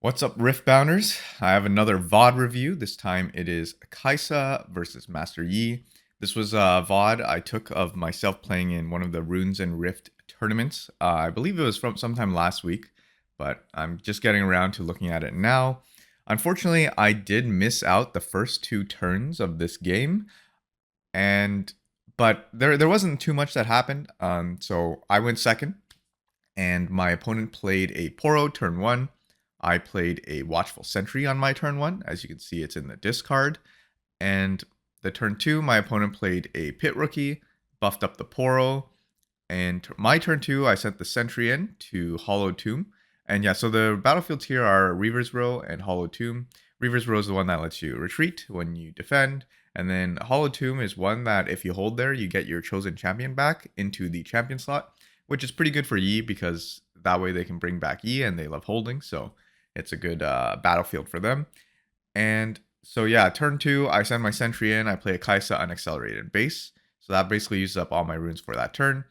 What's up, Riftbounders? I have another VOD review. This time it is Kaisa versus Master Yi. This was a VOD I took of myself playing in one of the Runes and Rift tournaments. I believe it was from sometime last week, but I'm just getting around to looking at it now. Unfortunately, I did miss out the first two turns of this game, and but there wasn't too much that happened. So I went second, and my opponent played a poro turn one. I played a watchful sentry on my turn one. As you can see, it's in the discard. And the turn two, my opponent played a pit rookie, buffed up the poro. And my turn two, I sent the sentry in to Hollow Tomb. And yeah, so the battlefields here are Reaver's Row and Hollow Tomb. Reaver's Row is the one that lets you retreat when you defend. And then Hollow Tomb is one that if you hold there, you get your chosen champion back into the champion slot, which is pretty good for Yi because that way they can bring back Yi and they love holding. So it's a good battlefield for them. And so yeah, turn two, I send my sentry in. I play a Kaisa unaccelerated base. So that basically uses up all my runes for that turn.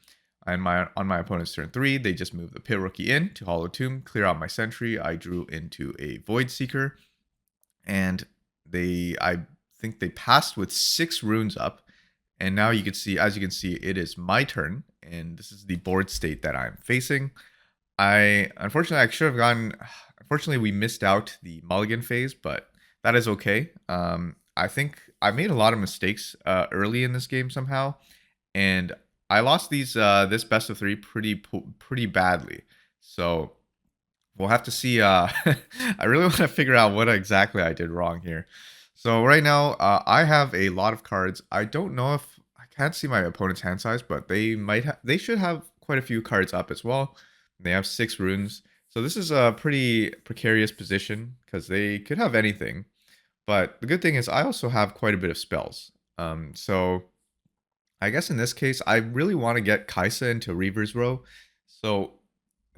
And on my opponent's turn three, they just move the pit rookie in to Hollow Tomb, clear out my sentry. I drew into a Void Seeker, and I think they passed with 6 runes up. And now you can see, as you can see, it is my turn, and this is the board state that I'm facing. Unfortunately, I should have gone. Unfortunately, we missed out the mulligan phase, but that is okay. I think I made a lot of mistakes early in this game somehow, and I lost this best of 3 pretty badly. So we'll have to see. I really want to figure out what exactly I did wrong here. So right now, I have a lot of cards. I don't know if I can't see my opponent's hand size, but they should have quite a few cards up as well. They have 6 runes. So this is a pretty precarious position because they could have anything. But the good thing is I also have quite a bit of spells. So I guess in this case, I really want to get Kaisa into Reaver's Row. So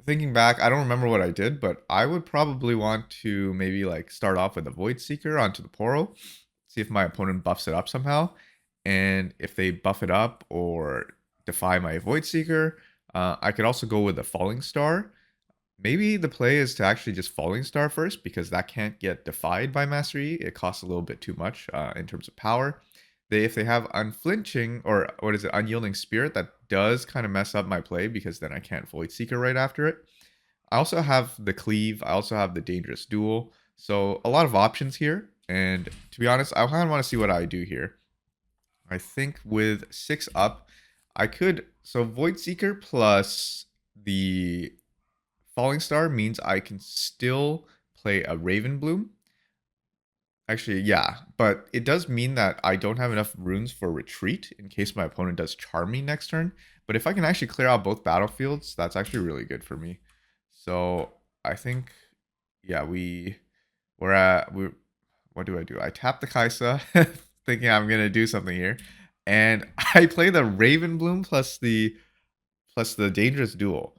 thinking back, I don't remember what I did, but I would probably want to maybe like start off with a Void Seeker onto the Poro, see if my opponent buffs it up somehow. And if they buff it up or defy my Void Seeker, I could also go with a Falling Star. Maybe the play is to actually just Falling Star first because that can't get defied by Master Yi. It costs a little bit too much in terms of power. If they have Unflinching, or what is it, Unyielding Spirit, that does kind of mess up my play because then I can't Void Seeker right after it. I also have the Cleave. I also have the Dangerous Duel. So a lot of options here. And to be honest, I kind of want to see what I do here. I think with 6 up, I could... So Void Seeker plus the Falling Star means I can still play a Ravenbloom. Actually, yeah, but it does mean that I don't have enough runes for retreat in case my opponent does charm me next turn. But if I can actually clear out both battlefields, that's actually really good for me. So I think, yeah, what do I do? I tap the Kaisa, thinking I'm gonna do something here, and I play the Ravenbloom plus the Dangerous Duel.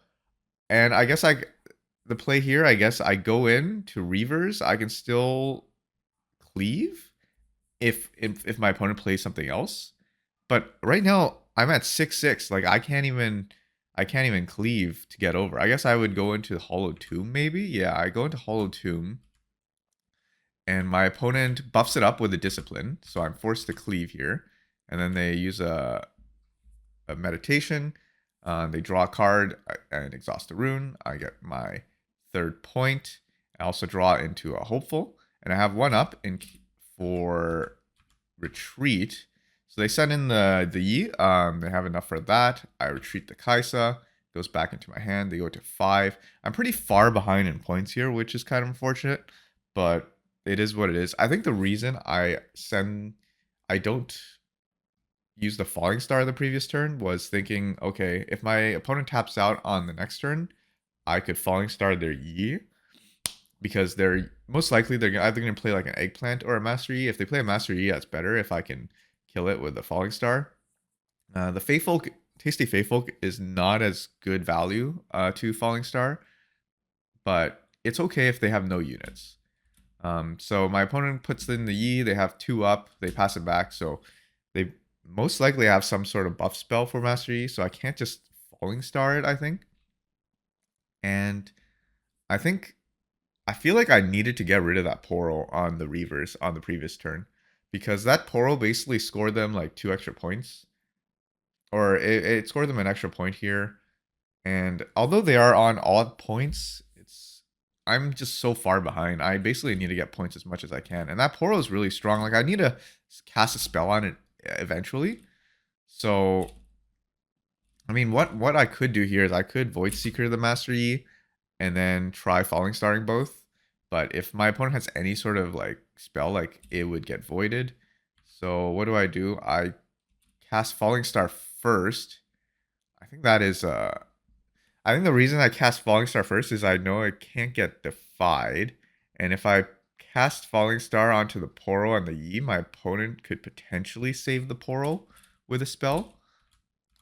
And I guess the play here, I guess I go in to Reavers. I can still cleave if my opponent plays something else. But right now I'm at 6-6. Like I can't even cleave to get over. I guess I would go into Hollow Tomb maybe. Yeah, I go into Hollow Tomb, and my opponent buffs it up with a Discipline, so I'm forced to cleave here. And then they use a meditation. They draw a card and exhaust a rune. I get my 3rd point. I also draw into a Hopeful, and I have 1 up for retreat. So they send in the Yi. They have enough for that. I retreat the Kaisa. Goes back into my hand. They go to 5. I'm pretty far behind in points here, which is kind of unfortunate, but it is what it is. I think the reason I don't use the Falling Star the previous turn was thinking, okay, if my opponent taps out on the next turn, I could Falling Star their Yi, because they're most likely they're either going to play like an Eggplant or a Master Yi. If they play a Master Yi, that's better if I can kill it with the Falling Star. The Faithfolk, Tasty Faithfolk is not as good value to Falling Star, but it's okay if they have no units. So my opponent puts in the Yi, they have 2 up, they pass it back, so they most likely have some sort of buff spell for Master Yi, so I can't just Falling Star it, I think. And I think I feel like I needed to get rid of that poro on the Reavers on the previous turn, because that poro basically scored them like 2 extra points, or it scored them an extra point here. And although they are on odd points, I'm just so far behind. I basically need to get points as much as I can. And that poro is really strong. Like I need to cast a spell on it eventually. So I mean, what I could do here is I could Void Seeker the Master Yi and then try Falling Starring both. But if my opponent has any sort of like spell, like it would get voided. So what do? I cast Falling Star first. I think that is I think the reason I cast Falling Star first is I know it can't get defied. And if I cast Falling Star onto the Poro and the Yi, my opponent could potentially save the Poro with a spell.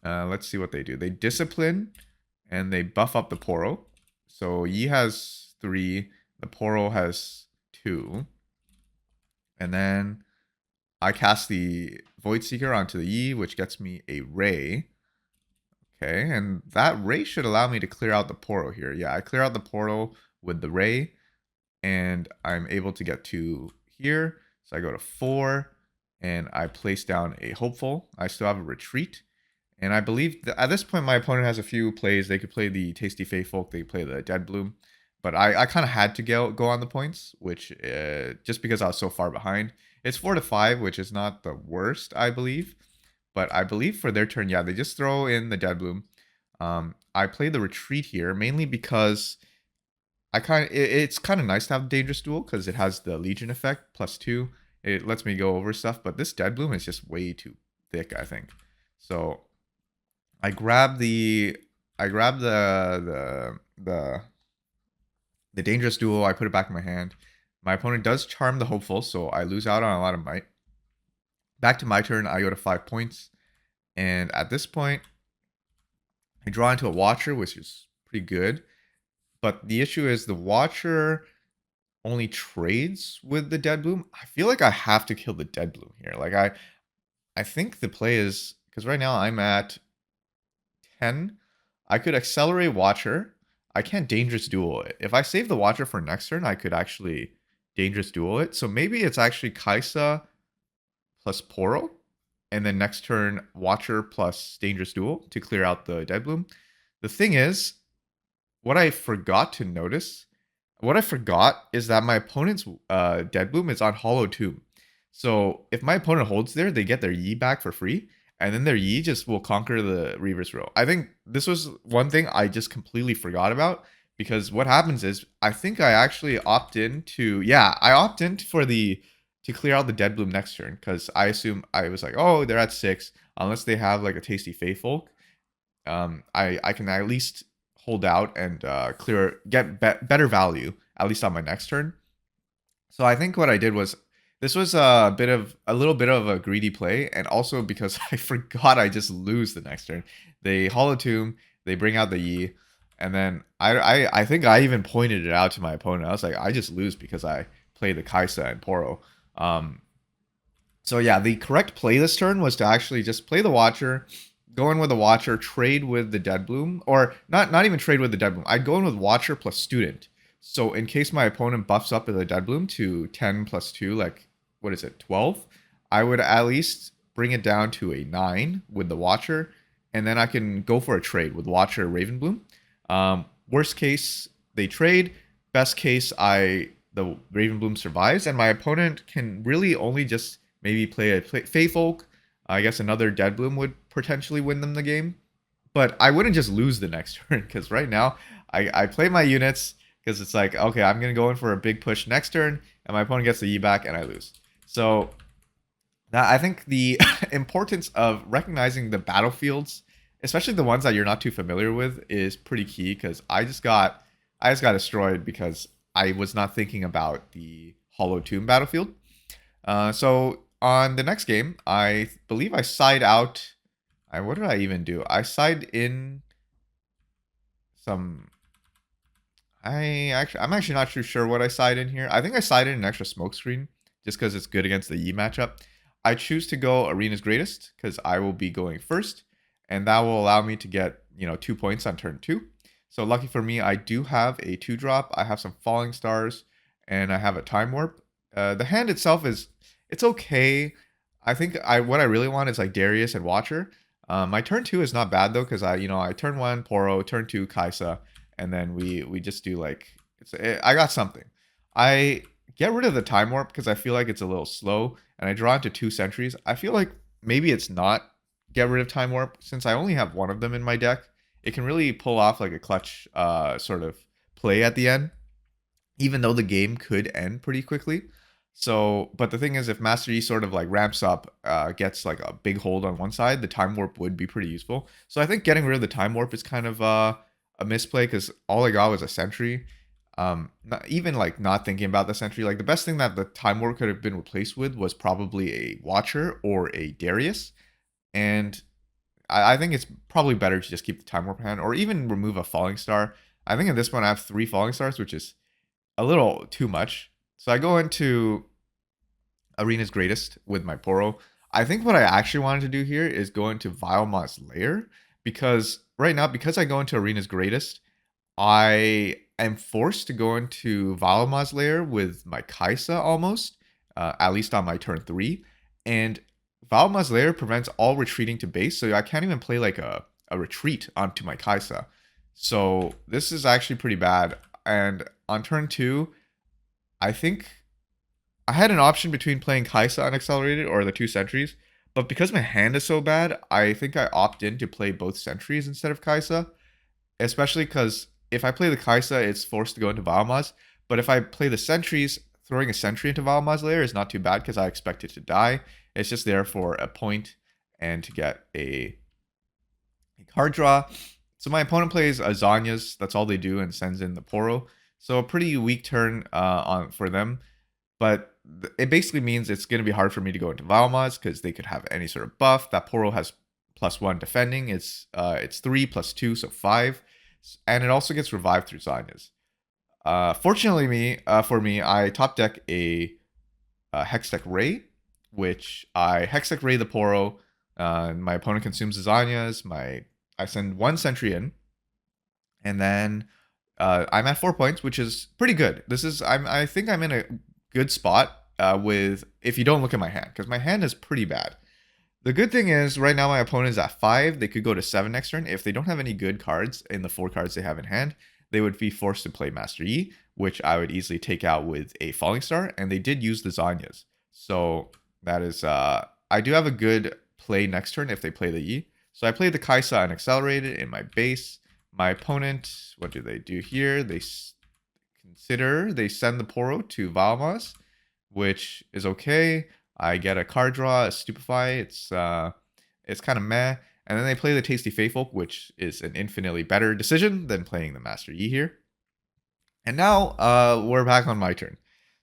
Let's see what they do. They discipline and they buff up the Poro. So Yi has 3, the Poro has 2. And then I cast the Void Seeker onto the Yi, which gets me a Ray. Okay, and that Ray should allow me to clear out the Poro here. Yeah, I clear out the Poro with the Ray, and I'm able to get to here. So I go to 4, and I place down a Hopeful. I still have a Retreat. And I believe that at this point, my opponent has a few plays. They could play the Tasty Faithfolk. They could play the Deadbloom. But I kind of had to go on the points, which just because I was so far behind. It's 4 to 5, which is not the worst, I believe. But I believe for their turn, yeah, they just throw in the Deadbloom. I play the Retreat here, mainly because it's kind of nice to have Dangerous Duel because it has the Legion effect, +2. It lets me go over stuff, but this Deadbloom is just way too thick, I think. So I grab the Dangerous Duel. I put it back in my hand. My opponent does charm the Hopeful, so I lose out on a lot of might. Back to my turn. I go to 5 points, and at this point, I draw into a Watcher, which is pretty good. But the issue is the Watcher only trades with the Deadbloom. I feel like I have to kill the Deadbloom here. Like I think the play is because right now I'm at 10. I could accelerate Watcher. I can't Dangerous Duel it. If I save the Watcher for next turn, I could actually Dangerous Duel it. So maybe it's actually Kaisa plus Poro, and then next turn Watcher plus Dangerous Duel to clear out the Deadbloom. The thing is, what I forgot is that my opponent's Deadbloom is on Hollow Tomb. So if my opponent holds there, they get their Yi back for free, and then their Yi just will conquer the Reaver's Row. I think this was one thing I just completely forgot about, because what happens is I think I actually opt in to to clear out the Deadbloom next turn, because I assume I was like, oh, they're at 6 unless they have like a Tasty Faithfolk. I can at least hold out and get better value at least on my next turn. So I think what I did was this was a little bit of a greedy play, and also because I forgot I just lose the next turn. They Hollow Tomb, they bring out the Yi, and then I think I even pointed it out to my opponent. I was like, I just lose because I play the Kaisa and Poro. So yeah, the correct play this turn was to actually just play the Watcher, go in with the Watcher, trade with the Deadbloom, or not even trade with the Deadbloom. I'd go in with Watcher plus Student. So in case my opponent buffs up the Deadbloom to 10 plus 2, like, what is it, 12? I would at least bring it down to a 9 with the Watcher, and then I can go for a trade with Watcher Ravenbloom. Worst case, they trade. Best case, the Ravenbloom survives, and my opponent can really only just maybe play a Faithfolk. I guess another Deadbloom would potentially win them the game. But I wouldn't just lose the next turn, because right now I play my units because it's like, okay, I'm going to go in for a big push next turn, and my opponent gets the Yi back, and I lose. So I think the importance of recognizing the battlefields, especially the ones that you're not too familiar with, is pretty key, because I just got destroyed because I was not thinking about the Hollow Tomb battlefield. So on the next game, I believe I side out. What did I even do? I side in some. I'm actually not too sure what I side in here. I think I side in an extra smokescreen just because it's good against the Yi matchup. I choose to go Arena's Greatest because I will be going first, and that will allow me to get 2 points on turn 2. So lucky for me, I do have a 2-drop. I have some falling stars, and I have a time warp. The hand itself it's okay. I think what I really want is like Darius and Watcher. My turn 2 is not bad though, because I turn 1 Poro, turn 2 Kaisa, and then we just do like I got something. I get rid of the time warp because I feel like it's a little slow, and I draw into 2 sentries. I feel like maybe it's not get rid of time warp since I only have one of them in my deck. It can really pull off like a clutch sort of play at the end, even though the game could end pretty quickly. So, but the thing is, if Master Yi sort of like ramps up, gets like a big hold on one side, the time warp would be pretty useful. So I think getting rid of the time warp is kind of a misplay because all I got was a sentry. Not even like not thinking about the sentry. Like the best thing that the time warp could have been replaced with was probably a Watcher or a Darius, and I think it's probably better to just keep the time warp hand or even remove a falling star. I think at this point I have 3 falling stars, which is a little too much. So I go into Arena's Greatest with my Poro. I think what I actually wanted to do here is go into Vilemaws Lair because right now, because I go into Arena's Greatest, I am forced to go into Vilemaws Lair with my Kaisa almost, at least on my turn 3. And Vilemaws Lair prevents all retreating to base, so I can't even play like a retreat onto my Kaisa. So this is actually pretty bad. And on turn 2, I think I had an option between playing Kaisa unaccelerated or the 2 sentries, but because my hand is so bad, I think I opt in to play both sentries instead of Kaisa, especially because if I play the Kaisa, it's forced to go into Vilemaws, but if I play the sentries, throwing a sentry into Vilemaws Lair is not too bad because I expect it to die. It's just there for a point and to get a card draw. So my opponent plays Azanias, that's all they do, and sends in the Poro. So a pretty weak turn on for them. But it basically means it's going to be hard for me to go into Vilemaws because they could have any sort of buff. That Poro has +1 defending. It's 3 +2, so 5. And it also gets revived through Zanyas. Fortunately, for me, I top deck a Hex Deck Ray, which I Hex Deck Ray the Poro. My opponent consumes Zanyas. I send 1 sentry in, and then I'm at 4 points, which is pretty good. I think I'm in a good spot with if you don't look at my hand, because my hand is pretty bad. The good thing is right now my opponent is at 5. They could go to 7 next turn. If they don't have any good cards in the 4 cards they have in hand, they would be forced to play Master Yi, which I would easily take out with a Falling Star. And they did use the Zanyas. So that is, I do have a good play next turn if they play the Yi. So I played the Kaisa unaccelerated in my base. My opponent, what do they do here? They send the Poro to Vilemaws, which is okay. I get a card draw, a Stupefy. It's kind of meh. And then they play the Tasty Faithful, which is an infinitely better decision than playing the Master Yi here. And now we're back on my turn.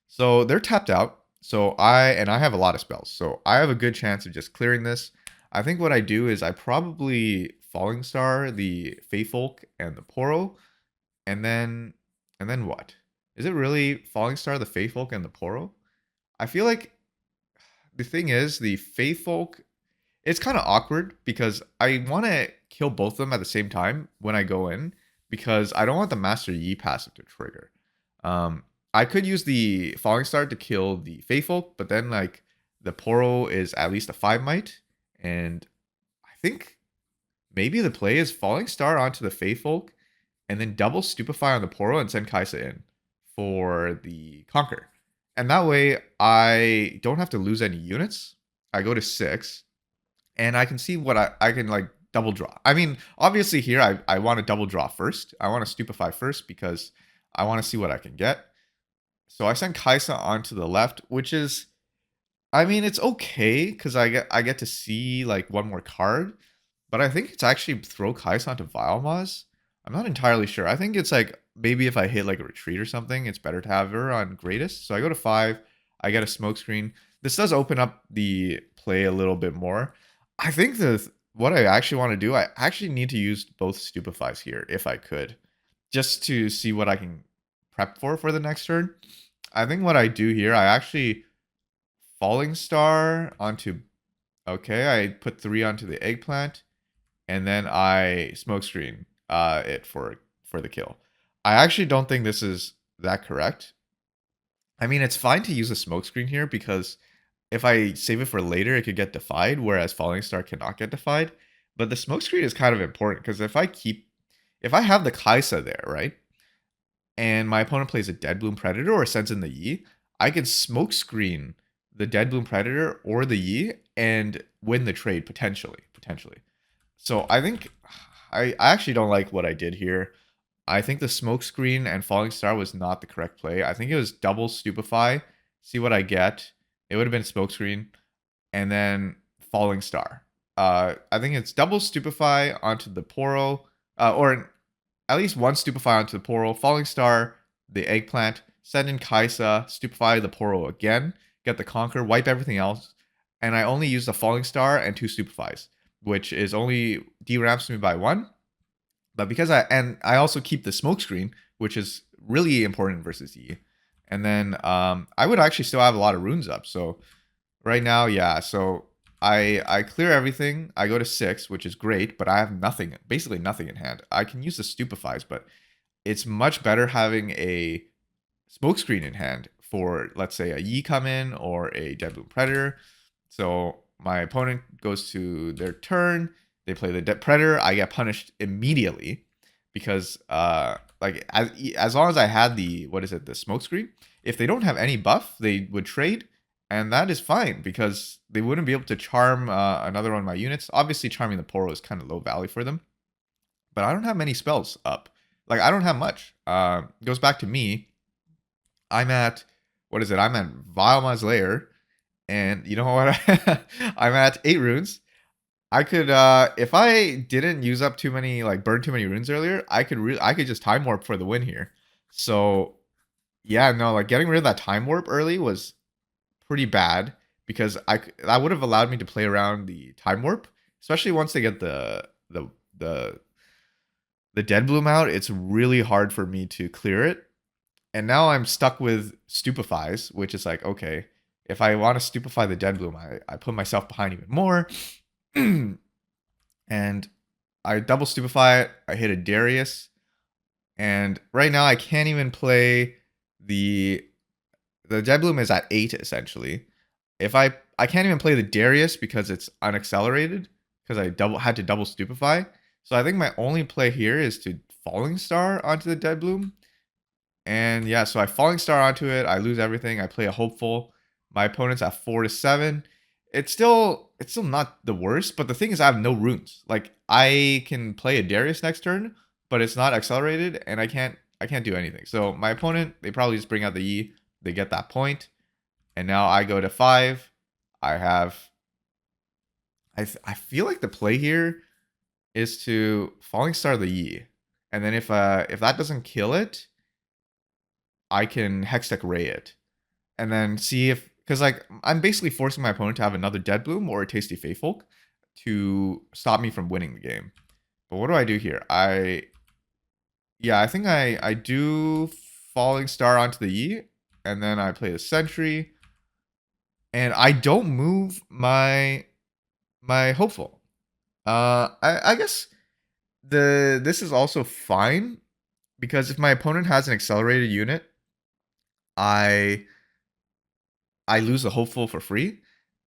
So they're tapped out. So I have a lot of spells. So I have a good chance of just clearing this. I think what I do is I probably Falling Star, the Faithful, and the Poro. And then what? Is it really Falling Star, the Faithful, and the Poro? I feel like the thing is, the Faithfolk, it's kind of awkward because I want to kill both of them at the same time when I go in because I don't want the Master Yi passive to trigger. I could use the Falling Star to kill the Faithfolk, but then like the Poro is at least a 5 might, and I think maybe the play is Falling Star onto the Faithfolk and then double Stupefy on the Poro and send Kaisa in for the Conquer. And that way, I don't have to lose any units. I go to 6, and I can see what I can, like, double draw. I mean, obviously here, I want to double draw first. I want to Stupefy first because I want to see what I can get. So I send Kaisa onto the left, which is, I mean, it's okay because I get to see, like, one more card. But I think it's actually throw Kaisa onto Vilemaws. I'm not entirely sure. I think it's like maybe if I hit like a retreat or something, it's better to have her on greatest. So I go to 5. I get a smokescreen. This does open up the play a little bit more. I think what I actually want to do, I actually need to use both stupefies here if I could, just to see what I can prep for the next turn. I think what I do here, I actually Falling Star onto. Okay, I put 3 onto the eggplant, and then I smokescreen it for for the kill. I actually don't think this is that correct. I mean, it's fine to use a smokescreen here because if I save it for later, it could get defied, whereas Falling Star cannot get defied. But the smokescreen is kind of important because if I have the Kaisa there, right, and my opponent plays a deadbloom Predator or sends in the Yi, I can smokescreen the deadbloom Predator or the Yi and win the trade potentially. Potentially. So I think I actually don't like what I did here. I think the smokescreen and Falling Star was not the correct play. I think it was double Stupefy, see what I get. It would have been smokescreen, and then Falling Star. I think it's double Stupefy onto the poro, or at least one Stupefy onto the poro, Falling Star, the eggplant, send in Kaisa, Stupefy the poro again, get the conquer, wipe everything else, and I only use the Falling Star and 2 Stupefies, which is only deramps me by 1. But because I also keep the smokescreen, which is really important versus E. And then I would actually still have a lot of runes up. So right now, yeah. So I clear everything. I go to 6, which is great, but I have nothing, basically nothing in hand. I can use the stupefies, but it's much better having a smokescreen in hand for, let's say, a Yi come in or a Deadbloom Predator. So my opponent goes to their turn. They play the Predator. I get punished immediately because like as long as I had the the smokescreen, if they don't have any buff, they would trade, and that is fine because they wouldn't be able to charm another one of my units. Obviously, charming the Poro is kind of low value for them, but I don't have many spells up. Like I don't have much. Goes back to me. I'm at I'm at Vilemaws layer, and you know what? I'm at 8 runes. I could if I didn't use up too many, like burn too many runes earlier, I could just time warp for the win here. So yeah, no, like getting rid of that time warp early was pretty bad because that would have allowed me to play around the time warp, especially once they get the the dead bloom out. It's really hard for me to clear it, and now I'm stuck with stupefies, which is like, okay, if I want to stupefy the dead bloom, I put myself behind even more. And I double stupefy it. I hit a Darius, and right now I can't even play the dead bloom is at 8 essentially. If I can't even play the Darius because it's unaccelerated because I had to double stupefy. So I think my only play here is to Falling Star onto the dead bloom. And yeah, so I Falling Star onto it. I lose everything. I play a Hopeful. My opponent's at 4 to 7. It's still not the worst, but the thing is I have no runes. Like I can play a Darius next turn, but it's not accelerated, and I can't do anything. So my opponent, they probably just bring out the E. They get that point, and now I go to 5. I have I feel like the play here is to Falling Star the Yi, and then if that doesn't kill it, I can Hextech Ray it, and then see if, because like I'm basically forcing my opponent to have another Dead Bloom or a Tasty Faithfolk to stop me from winning the game. But what do I do here? I think I do Falling Star onto the Yi, and then I play the Sentry, and I don't move my Hopeful. I guess this is also fine because if my opponent has an accelerated unit, I lose the Hopeful for free.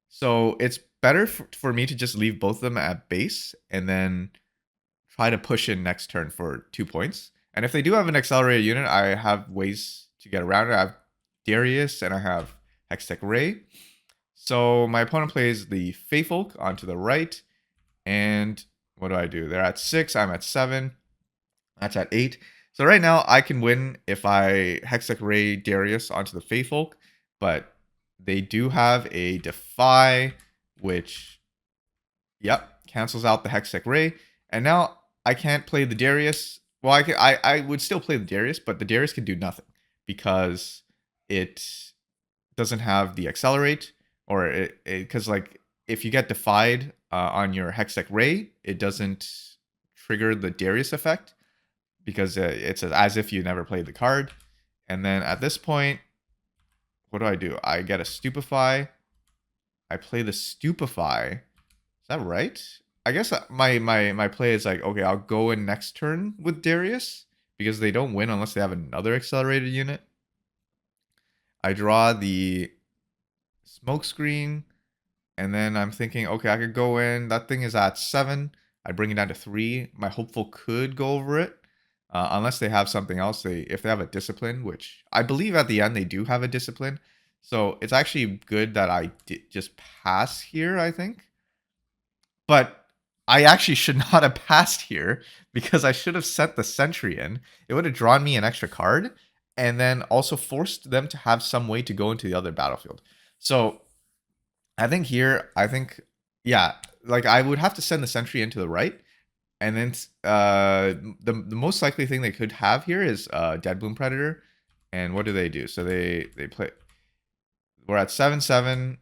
So it's better for me to just leave both of them at base and then try to push in next turn for 2 points. And if they do have an accelerated unit, I have ways to get around it. I have Darius and I have Hextech Ray. So my opponent plays the Faithfolk onto the right. And what do? They're at 6. I'm at 7. That's at 8. So right now I can win if I Hextech Ray Darius onto the Faithfolk. But they do have a Defy, which, yep, cancels out the Hextech Ray. And now I can't play the Darius. Well, I would still play the Darius, but the Darius can do nothing because it doesn't have the accelerate, or it because like if you get defied on your Hextech Ray, it doesn't trigger the Darius effect because it's as if you never played the card. And then at this point, what do? I get a Stupefy. I play the Stupefy. Is that right? I guess my play is like, okay, I'll go in next turn with Darius because they don't win unless they have another accelerated unit. I draw the smokescreen, and then I'm thinking, okay, I could go in. That thing is at 7. I bring it down to 3. My hopeful could go over it, unless they have something else. If they have a discipline, which I believe at the end they do have a discipline. So it's actually good that I did just pass here, I think. But I actually should not have passed here because I should have sent the sentry in. It would have drawn me an extra card and then also forced them to have some way to go into the other battlefield. So I think here, yeah, like I would have to send the sentry into the right. And then the most likely thing they could have here is Deadbloom Predator. And what do? So they play. We're at 7-7.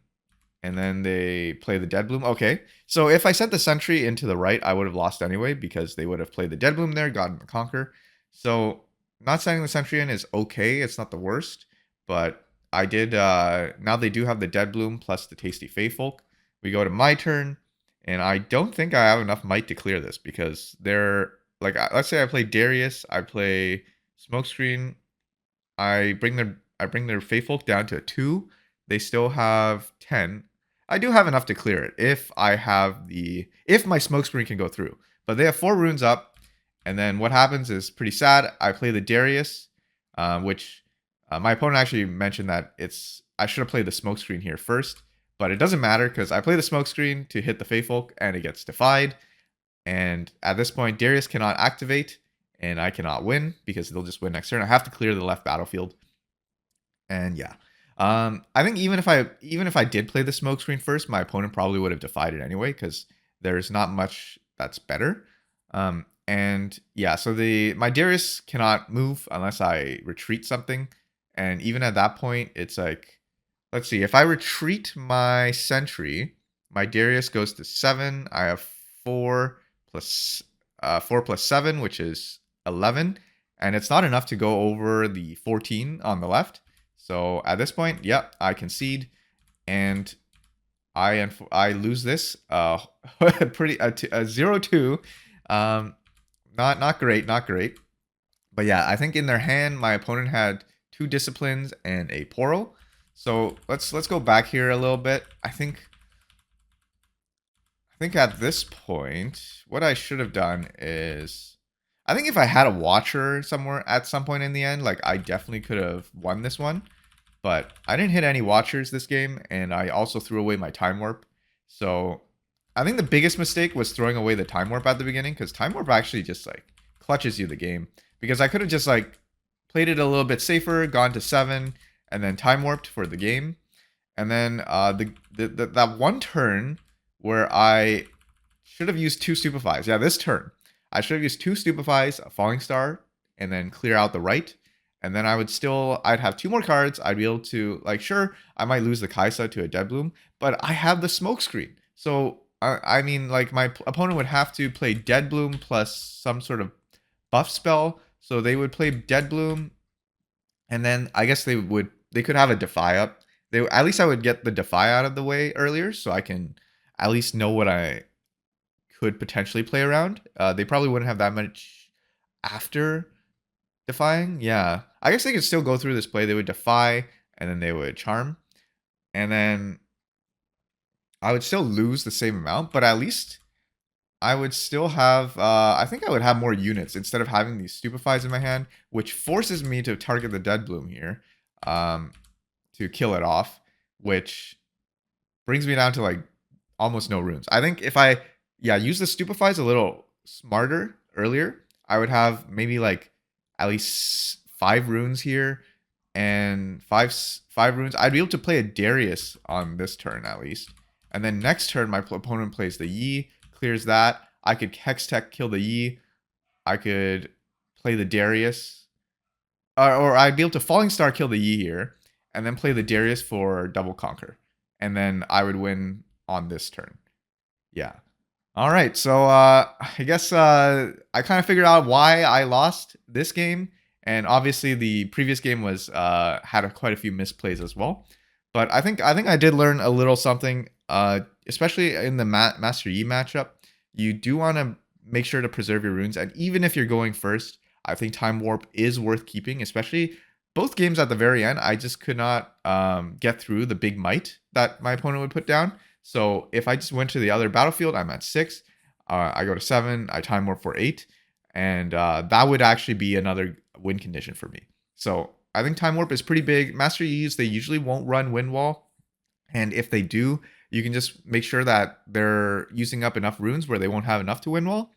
And then they play the Deadbloom. Okay, so if I sent the sentry into the right, I would have lost anyway because they would have played the Deadbloom there, gotten the Conquer. So not sending the sentry in is okay. It's not the worst, but I did. Now they do have the Deadbloom plus the Tasty Faithfolk. We go to my turn, and I don't think I have enough might to clear this because they're like, let's say I play Darius, I play Smokescreen, I bring their Faithfolk down to a 2. They still have 10. I do have enough to clear it if my smokescreen can go through. But they have 4 runes up, and then what happens is pretty sad. I play the Darius, which my opponent actually mentioned that I should have played the smokescreen here first, but it doesn't matter because I play the smokescreen to hit the Faithfolk, and it gets defied. And at this point, Darius cannot activate, and I cannot win because they'll just win next turn. I have to clear the left battlefield, and yeah. I think even if I did play the smokescreen first, my opponent probably would have defied it anyway because there's not much that's better. And yeah, so my Darius cannot move unless I retreat something, and even at that point, it's like, let's see, if I retreat my sentry, my Darius goes to 7. I have 4 plus 7, which is 11, and it's not enough to go over the 14 on the left. So at this point, yep, I concede, and I lose this. Pretty a 0-2. Not great, not great. But yeah, I think in their hand, my opponent had 2 disciplines and a poro. So let's go back here a little bit. I think at this point, what I should have done is, I think if I had a watcher somewhere at some point in the end, like I definitely could have won this one. But I didn't hit any watchers this game, and I also threw away my time warp. So I think the biggest mistake was throwing away the time warp at the beginning, because time warp actually just like clutches you the game. Because I could have just like played it a little bit safer, gone to 7, and then time warped for the game. And then that one turn where I should have used 2 stupefies. Yeah, this turn I should have used 2 stupefies, a falling star, and then clear out the right. And then I'd have 2 more cards. I'd be able to, like, sure, I might lose the Kaisa to a Deadbloom, but I have the smokescreen. So, I mean, like, my opponent would have to play Deadbloom plus some sort of buff spell. So they would play Deadbloom, and then I guess they could have a Defy up. At least I would get the Defy out of the way earlier, so I can at least know what I could potentially play around. They probably wouldn't have that much after defying. Yeah, I guess they could still go through this play. They would defy, and then they would charm, and then I would still lose the same amount, but at least I would still have, I think I would have more units instead of having these stupefies in my hand, which forces me to target the Deadbloom here, to kill it off, which brings me down to like almost no runes. I think if I, yeah, use the stupefies a little smarter earlier, I would have maybe like at least 5 runes here, and five runes. I'd be able to play a Darius on this turn at least. And then next turn, my opponent plays the Yi, clears that. I could Hex Tech, kill the Yi. I could play the Darius. Or I'd be able to Falling Star, kill the Yi here, and then play the Darius for double Conquer. And then I would win on this turn. Yeah. All right. So I guess I kind of figured out why I lost this game. And obviously the previous game was had quite a few misplays as well. But I think I did learn a little something, especially in the Master Yi matchup. You do want to make sure to preserve your runes, and even if you're going first, I think Time Warp is worth keeping, especially both games at the very end. I just could not get through the big might that my opponent would put down. So if I just went to the other battlefield, I'm at 6. I go to 7. I Time Warp for 8. And that would actually be another win condition for me. So I think Time Warp is pretty big. Master Yi's, they usually won't run Wind Wall. And if they do, you can just make sure that they're using up enough runes where they won't have enough to Wind Wall.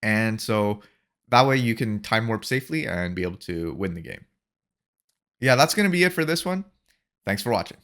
And so that way you can Time Warp safely and be able to win the game. Yeah, that's going to be it for this one. Thanks for watching.